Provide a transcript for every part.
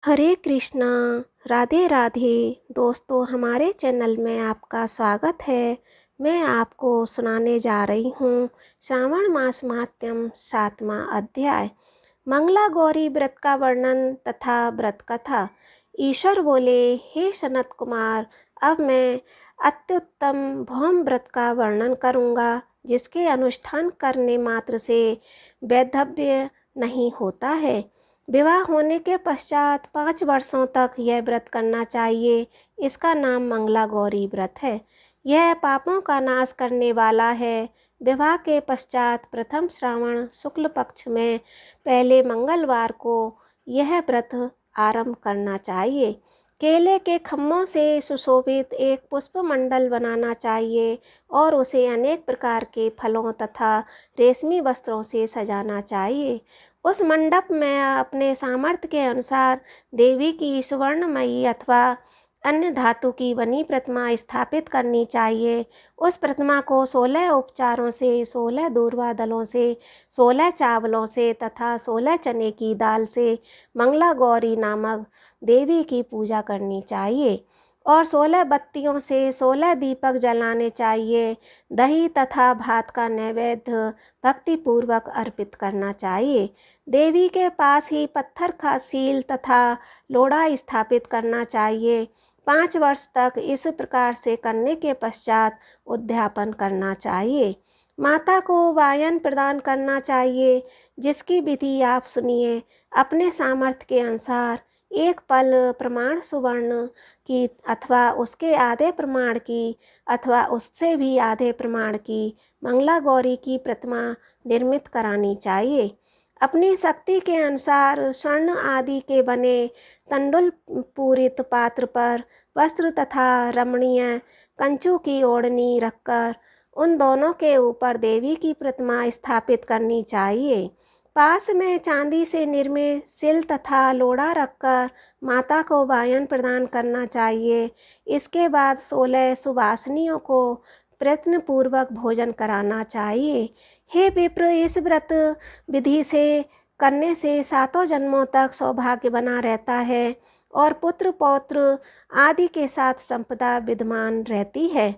हरे कृष्णा। राधे राधे। दोस्तों, हमारे चैनल में आपका स्वागत है। मैं आपको सुनाने जा रही हूँ श्रावण मास महात्म्य 7वां अध्याय, मंगला गौरी व्रत का वर्णन तथा व्रत कथा। ईश्वर बोले, हे सनत कुमार, अब मैं अत्युत्तम भौम व्रत का वर्णन करूँगा, जिसके अनुष्ठान करने मात्र से वैधव्य नहीं होता है। विवाह होने के पश्चात 5 वर्षों तक यह व्रत करना चाहिए। इसका नाम मंगला गौरी व्रत है। यह पापों का नाश करने वाला है। विवाह के पश्चात प्रथम श्रावण शुक्ल पक्ष में पहले मंगलवार को यह व्रत आरंभ करना चाहिए। केले के खम्भों से सुशोभित एक पुष्प मंडल बनाना चाहिए और उसे अनेक प्रकार के फलों तथा रेशमी वस्त्रों से सजाना चाहिए। उस मंडप में अपने सामर्थ्य के अनुसार देवी की सुवर्णमयी अथवा अन्य धातु की बनी प्रतिमा स्थापित करनी चाहिए। उस प्रतिमा को 16 उपचारों से, 16 दूर्वा दलों से, 16 चावलों से तथा 16 चने की दाल से मंगला गौरी नामक देवी की पूजा करनी चाहिए और 16 बत्तियों से 16 दीपक जलाने चाहिए। दही तथा भात का नैवेद्य भक्तिपूर्वक अर्पित करना चाहिए। देवी के पास ही पत्थर का सील तथा लोढ़ा स्थापित करना चाहिए। 5 वर्ष तक इस प्रकार से करने के पश्चात उद्यापन करना चाहिए। माता को वायन प्रदान करना चाहिए, जिसकी विधि आप सुनिए। अपने सामर्थ्य के अनुसार एक पल प्रमाण सुवर्ण की अथवा उसके आधे प्रमाण की अथवा उससे भी आधे प्रमाण की मंगला गौरी की प्रतिमा निर्मित करानी चाहिए। अपनी शक्ति के अनुसार स्वर्ण आदि के बने तंडुल पूरित पात्र पर वस्त्र तथा रमणीय कंचू की ओढ़नी रखकर उन दोनों के ऊपर देवी की प्रतिमा स्थापित करनी चाहिए। पास में चांदी से निर्मित सिल तथा लोढ़ा रखकर माता को वायन प्रदान करना चाहिए। इसके बाद 16 सुवासिनियों को प्रयत्नपूर्वक भोजन कराना चाहिए। हे विप्र, इस व्रत विधि से करने से 7 जन्मों तक सौभाग्य बना रहता है और पुत्र पौत्र आदि के साथ संपदा विद्यमान रहती है।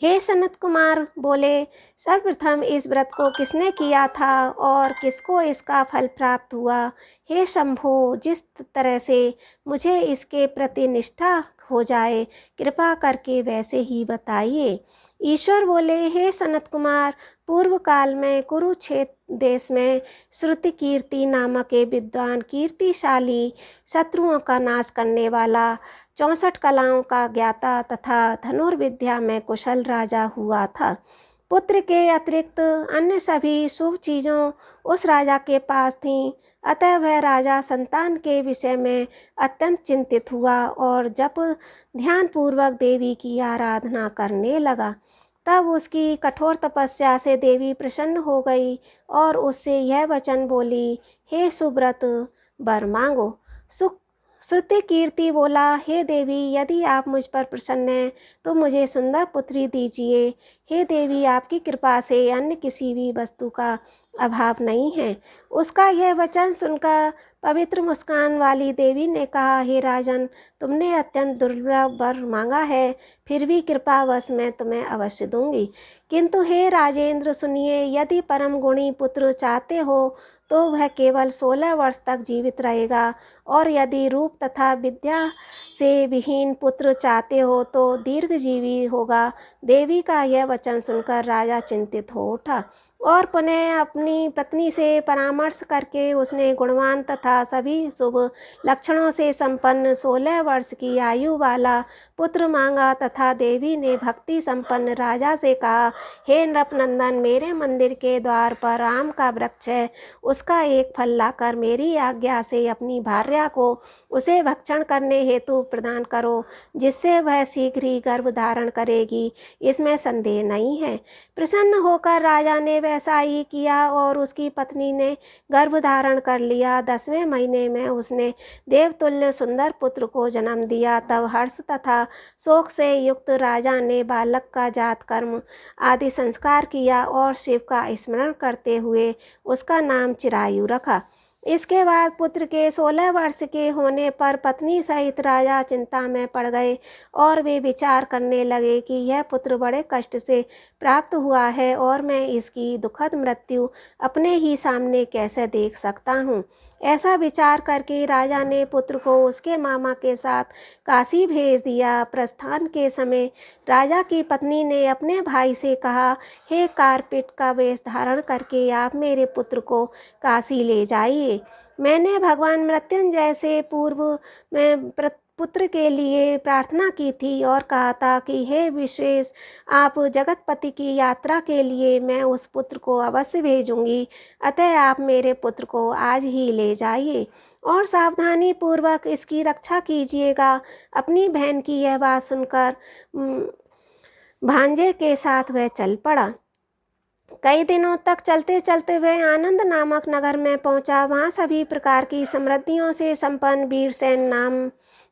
हे सनत कुमार बोले, सर्वप्रथम इस व्रत को किसने किया था और किसको इसका फल प्राप्त हुआ? हे शंभो, जिस तरह से मुझे इसके प्रति निष्ठा हो जाए, कृपा करके वैसे ही बताइए। ईश्वर बोले, हे सनत कुमार, पूर्व काल में कुरुक्षेत्र देश में श्रुति कीर्ति नामक एक विद्वान कीर्तिशाली, शत्रुओं का नाश करने वाला, 64 कलाओं का ज्ञाता तथा धनुर्विद्या में कुशल राजा हुआ था। पुत्र के अतिरिक्त अन्य सभी शुभ चीज़ों उस राजा के पास थीं। अतः वह राजा संतान के विषय में अत्यंत चिंतित हुआ और जब ध्यानपूर्वक देवी की आराधना करने लगा, तब उसकी कठोर तपस्या से देवी प्रसन्न हो गई और उससे यह वचन बोली, हे सुव्रत, वर मांगो। श्रुति कीर्ति बोला, हे देवी, यदि आप मुझ पर प्रसन्न हैं तो मुझे सुंदर पुत्री दीजिए। हे देवी, आपकी कृपा से अन्य किसी भी वस्तु का अभाव नहीं है। उसका यह वचन सुनकर पवित्र मुस्कान वाली देवी ने कहा, हे राजन, तुमने अत्यंत दुर्लभ वर मांगा है, फिर भी कृपावश मैं तुम्हें अवश्य दूंगी। किंतु हे राजेंद्र, सुनिए, यदि परम गुणी पुत्र चाहते हो तो वह केवल 16 वर्ष तक जीवित रहेगा, और यदि रूप तथा विद्या से विहीन पुत्र चाहते हो तो दीर्घजीवी होगा। देवी का यह वचन सुनकर राजा चिंतित हो उठा और पुनः अपनी पत्नी से परामर्श करके उसने गुणवान तथा सभी शुभ लक्षणों से संपन्न 16 वर्ष की आयु वाला पुत्र मांगा तथा देवी ने भक्ति संपन्न राजा से कहा, हे नृपनंदन, मेरे मंदिर के द्वार पर आम का वृक्ष है, उसका एक फल लाकर मेरी आज्ञा से अपनी भार्या को उसे भक्षण करने हेतु प्रदान करो, जिससे वह शीघ्र ही गर्भ धारण करेगी, इसमें संदेह नहीं है। प्रसन्न होकर राजा ने वैसा ही किया और उसकी पत्नी ने गर्भ धारण कर लिया। 10वें महीने में उसने देवतुल्य सुंदर पुत्र को जन्म दिया। तब हर्ष तथा शोक से युक्त राजा ने बालक का जात कर्म आदि संस्कार किया और शिव का स्मरण करते हुए उसका नाम चिरायु रखा। इसके बाद पुत्र के 16 वर्ष के होने पर पत्नी सहित राजा चिंता में पड़ गए और वे विचार करने लगे कि यह पुत्र बड़े कष्ट से प्राप्त हुआ है और मैं इसकी दुखद मृत्यु अपने ही सामने कैसे देख सकता हूँ। ऐसा विचार करके राजा ने पुत्र को उसके मामा के साथ काशी भेज दिया। प्रस्थान के समय राजा की पत्नी ने अपने भाई से कहा, हे कारपीट का वेश धारण करके आप मेरे पुत्र को काशी ले जाइए। मैंने भगवान मृत्युंजय से पूर्व में पुत्र के लिए प्रार्थना की थी और कहा था कि हे विश्वेश, आप जगतपति की यात्रा के लिए मैं उस पुत्र को अवश्य भेजूंगी, अतः आप मेरे पुत्र को आज ही ले जाइए और सावधानी पूर्वक इसकी रक्षा कीजिएगा। अपनी बहन की यह बात सुनकर भांजे के साथ वह चल पड़ा। कई दिनों तक चलते चलते वह आनंद नामक नगर में पहुंचा। वहां सभी प्रकार की समृद्धियों से संपन्न वीरसेन नाम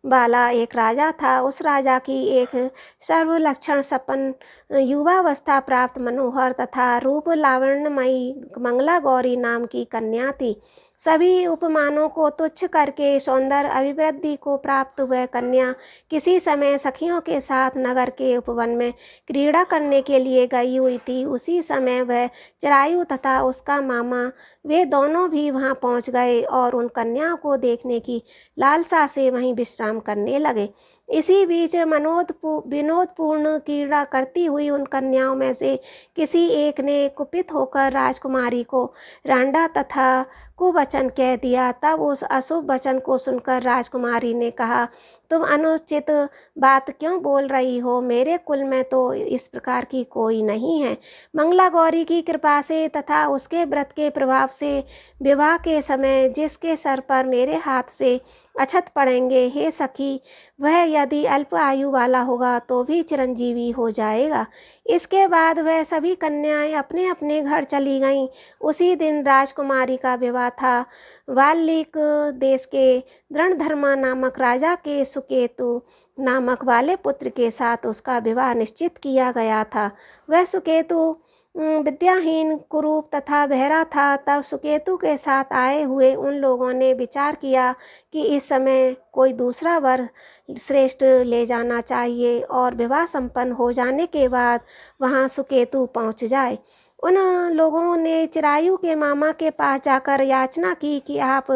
वाला एक राजा था। उस राजा की एक सर्वलक्षण संपन्न युवावस्था प्राप्त मनोहर तथा रूप लावण्यमयी मंगला गौरी नाम की कन्या थी। सभी उपमानों को तुच्छ करके सौंदर्य अभिवृद्धि को प्राप्त वह कन्या किसी समय सखियों के साथ नगर के उपवन में क्रीड़ा करने के लिए गई हुई थी। उसी समय वह चिरायु तथा उसका मामा वे दोनों भी वहां पहुंच गए और उन कन्याओं को देखने की लालसा से वहीं विश्राम करने लगे। इसी बीच विनोदपूर्ण क्रीड़ा करती हुई उन कन्याओं में से किसी एक ने कुपित होकर राजकुमारी को रांडा तथा कुवचन कह दिया। तब उस अशुभ वचन को सुनकर राजकुमारी ने कहा, तुम अनुचित बात क्यों बोल रही हो? मेरे कुल में तो इस प्रकार की कोई नहीं है। मंगला गौरी की कृपा से तथा उसके व्रत के प्रभाव से विवाह के समय जिसके सर पर मेरे हाथ से अक्षत पड़ेंगे, हे सखी, वह यदि अल्प आयु वाला होगा तो भी चिरंजीवी हो जाएगा। इसके बाद वह सभी कन्याएं अपने अपने घर चली गईं। उसी दिन राजकुमारी का विवाह था। वाल्मीक देश के दृढ़धर्मा नामक राजा के सुकेतु नामक वाले पुत्र के साथ उसका विवाह निश्चित किया गया था। वह सुकेतु विद्याहीन, कुरूप तथा बहरा था। तब सुकेतु के साथ आए हुए उन लोगों ने विचार किया कि इस समय कोई दूसरा वर श्रेष्ठ ले जाना चाहिए और विवाह संपन्न हो जाने के बाद वहां सुकेतु पहुंच जाए। उन लोगों ने चिरायु के मामा के पास जाकर याचना की कि आप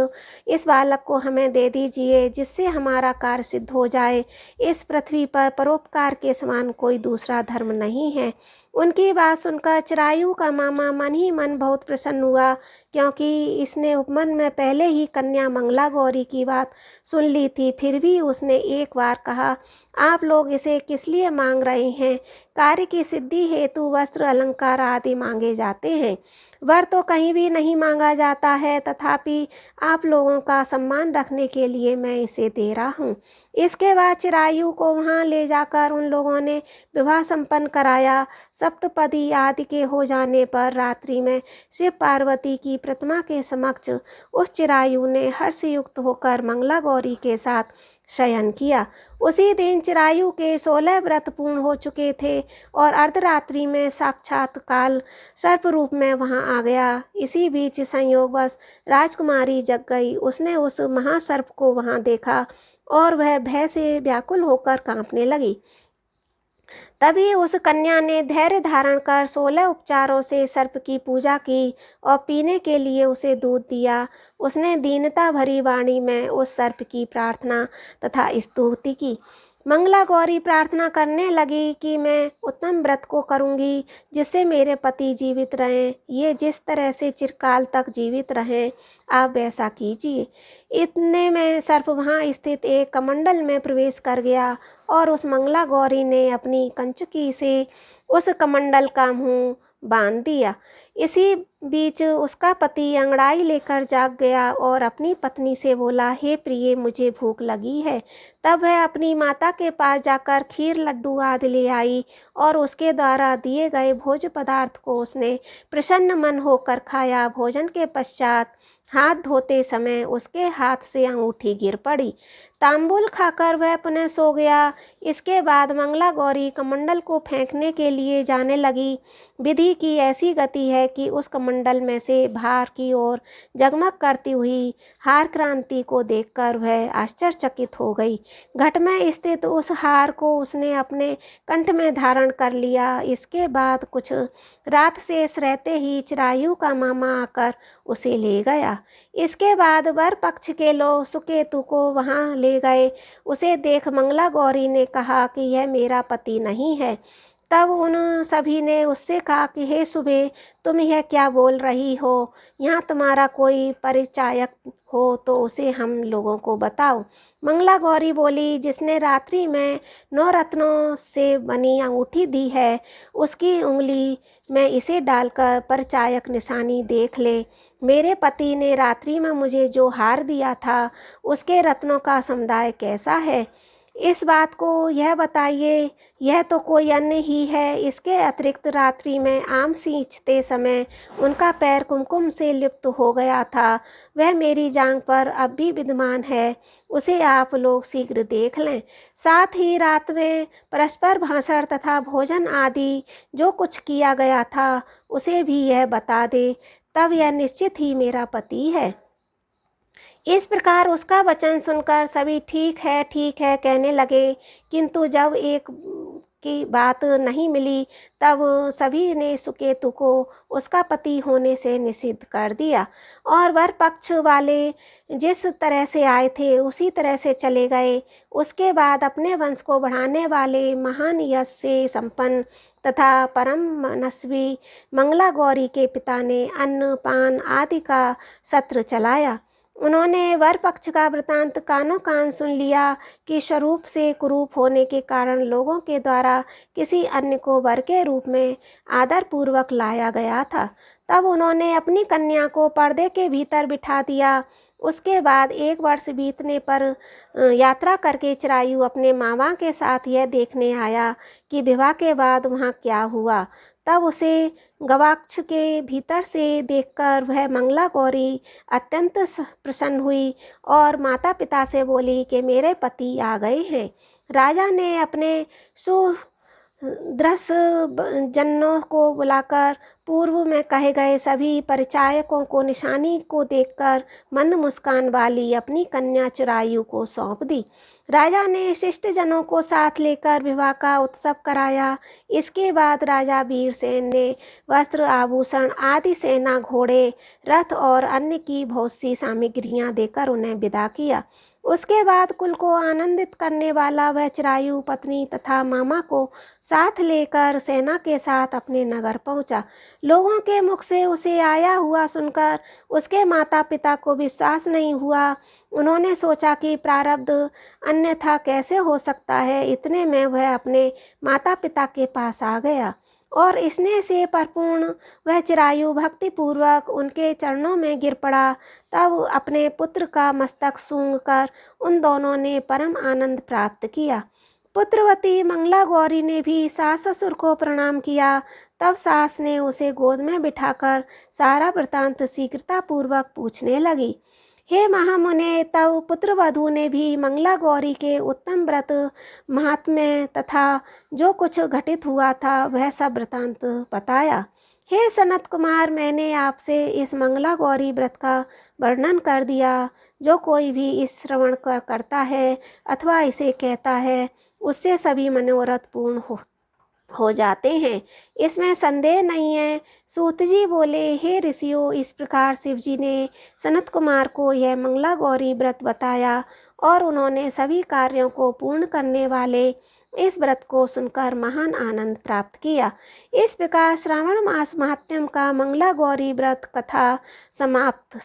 इस बालक को हमें दे दीजिए जिससे हमारा कार्य सिद्ध हो जाए। इस पृथ्वी पर परोपकार के समान कोई दूसरा धर्म नहीं है। उनकी बात सुनकर चिरायु का मामा मन ही मन बहुत प्रसन्न हुआ, क्योंकि इसने उपमन में पहले ही कन्या मंगला गौरी की बात सुन ली थी। फिर भी उसने एक बार कहा, आप लोग इसे किस लिए मांग रहे हैं? कार्य की सिद्धि हेतु वस्त्र अलंकार आदि मांगे जाते हैं, वर तो कहीं भी नहीं मांगा जाता है। तथापि आप लोगों का सम्मान रखने के लिए मैं इसे दे रहा हूँ। इसके बाद चिरायु को वहां ले जाकर उन लोगों ने विवाह संपन्न कराया। सप्तपदी आदि के हो जाने पर रात्रि में शिव पार्वती की प्रतिमा के समक्ष उस चिरायु ने हर्षयुक्त होकर मंगला गौरी के साथ शयन किया। उसी दिन चिरायु के 16 व्रत पूर्ण हो चुके थे और अर्धरात्रि में साक्षात काल सर्प रूप में वहां आ गया। इसी बीच संयोगवश राजकुमारी जग गई। उसने उस महासर्प को वहां देखा और वह भय से व्याकुल होकर कांपने लगी। तभी उस कन्या ने धैर्य धारण कर 16 उपचारों से सर्प की पूजा की और पीने के लिए उसे दूध दिया। उसने दीनता भरी वाणी में उस सर्प की प्रार्थना तथा स्तुति की। मंगला गौरी प्रार्थना करने लगी कि मैं उत्तम व्रत को करूंगी जिससे मेरे पति जीवित रहें। ये जिस तरह से चिरकाल तक जीवित रहें, आप वैसा कीजिए। इतने में सर्प वहां स्थित एक कमंडल में प्रवेश कर गया और उस मंगला गौरी ने अपनी कंचुकी से उस कमंडल का मुंह बांध दिया। इसी बीच उसका पति अंगड़ाई लेकर जाग गया और अपनी पत्नी से बोला, हे प्रिय, मुझे भूख लगी है। तब वह अपनी माता के पास जाकर खीर, लड्डू आदि ले आई और उसके द्वारा दिए गए भोज्य पदार्थ को उसने प्रसन्न मन होकर खाया। भोजन के पश्चात हाथ धोते समय उसके हाथ से अंगूठी गिर पड़ी। तांबुल खाकर वह पुनः सो गया। इसके बाद मंगला गौरी कमंडल को फेंकने के लिए जाने लगी। विधि की ऐसी गति है कि उस कमंडल कमंडल में से बाहर की ओर जगमग करती हुई हार क्रांति को देखकर वह आश्चर्यचकित हो गई। घट में स्थित उस हार को उसने अपने कंठ में धारण कर लिया। इसके बाद कुछ रात शेष रहते ही चिरायु का मामा आकर उसे ले गया। इसके बाद वर पक्ष के लोग सुकेतु को वहां ले गए। उसे देख मंगला गौरी ने कहा कि यह मेरा पति नहीं है। तब उन सभी ने उससे कहा कि हे सुबे, तुम यह क्या बोल रही हो? यहाँ तुम्हारा कोई परिचायक हो तो उसे हम लोगों को बताओ। मंगला गौरी बोली, जिसने रात्रि में 9 रत्नों से बनी अंगूठी दी है, उसकी उंगली में इसे डालकर परिचायक निशानी देख ले। मेरे पति ने रात्रि में मुझे जो हार दिया था, उसके रत्नों का समुदाय कैसा है? इस बात को यह बताइए। यह तो कोई अन्य ही है। इसके अतिरिक्त रात्रि में आम सींचते समय उनका पैर कुमकुम से लिप्त हो गया था। वह मेरी जांघ पर अब भी विद्यमान है। उसे आप लोग शीघ्र देख लें। साथ ही रात में परस्पर भाषण तथा भोजन आदि जो कुछ किया गया था, उसे भी यह बता दे। तब यह निश्चित ही मेरा पति है। इस प्रकार उसका वचन सुनकर सभी ठीक है कहने लगे, किंतु जब एक की बात नहीं मिली तब सभी ने सुकेतु को उसका पति होने से निषिद्ध कर दिया और वर पक्ष वाले जिस तरह से आए थे उसी तरह से चले गए। उसके बाद अपने वंश को बढ़ाने वाले महान यश से संपन्न तथा परम मनस्वी मंगला गौरी के पिता ने अन्न पान आदि का सत्र चलाया। उन्होंने वर पक्ष का वृतांत कानों कान सुन लिया कि स्वरूप से कुरूप होने के कारण लोगों के द्वारा किसी अन्य को वर के रूप में आदर पूर्वक लाया गया था। तब उन्होंने अपनी कन्या को पर्दे के भीतर बिठा दिया। उसके बाद 1 वर्ष बीतने पर यात्रा करके चिरायु अपने मामा के साथ यह देखने आया कि विवाह के बाद वहाँ क्या हुआ। तब उसे गवाक्ष के भीतर से देखकर वह मंगला गौरी अत्यंत प्रसन्न हुई और माता पिता से बोली कि मेरे पति आ गए हैं। राजा ने अपने सुदृढ़ जनों को बुलाकर पूर्व में कहे गए सभी परिचायकों को निशानी को देखकर मंद मुस्कान वाली अपनी कन्या चिरायु को सौंप दी। राजा ने शिष्ट जनों को साथ लेकर विवाह का उत्सव कराया। इसके बाद राजा वीरसेन ने वस्त्र आभूषण आदि सेना घोड़े रथ और अन्य की बहुत सी सामग्रियां देकर उन्हें विदा किया। उसके बाद कुल को आनंदित करने वाला वह चिरायु पत्नी तथा मामा को साथ लेकर सेना के साथ अपने नगर पहुंचा। लोगों के मुख से उसे आया हुआ सुनकर उसके माता पिता को विश्वास नहीं हुआ। उन्होंने सोचा कि प्रारब्ध अन्यथा कैसे हो सकता है। इतने में वह अपने माता पिता के पास आ गया और स्नेह से परिपूर्ण वह चिरायु भक्तिपूर्वक उनके चरणों में गिर पड़ा। तब अपने पुत्र का मस्तक सूंघकर उन दोनों ने परम आनंद प्राप्त किया। पुत्रवती मंगला गौरी ने भी सास ससुर को प्रणाम किया। तब सास ने उसे गोद में बिठाकर सारा वृतांत शीघ्रतापूर्वक पूछने लगी। हे महामुने, तब पुत्रवधू ने भी मंगला गौरी के उत्तम व्रत महात्म्य तथा जो कुछ घटित हुआ था वह सब वृतांत बताया। हे सनत कुमार, मैंने आपसे इस मंगला गौरी व्रत का वर्णन कर दिया। जो कोई भी इस श्रवण करता है अथवा इसे कहता है, उससे सभी मनोरथ पूर्ण हो जाते हैं, इसमें संदेह नहीं है। सूत जी बोले, हे ऋषियों, इस प्रकार शिव जी ने सनत कुमार को यह मंगला गौरी व्रत बताया और उन्होंने सभी कार्यों को पूर्ण करने वाले इस व्रत को सुनकर महान आनंद प्राप्त किया। इस प्रकार श्रावण मास महात्म्य का मंगला गौरी व्रत कथा समाप्त।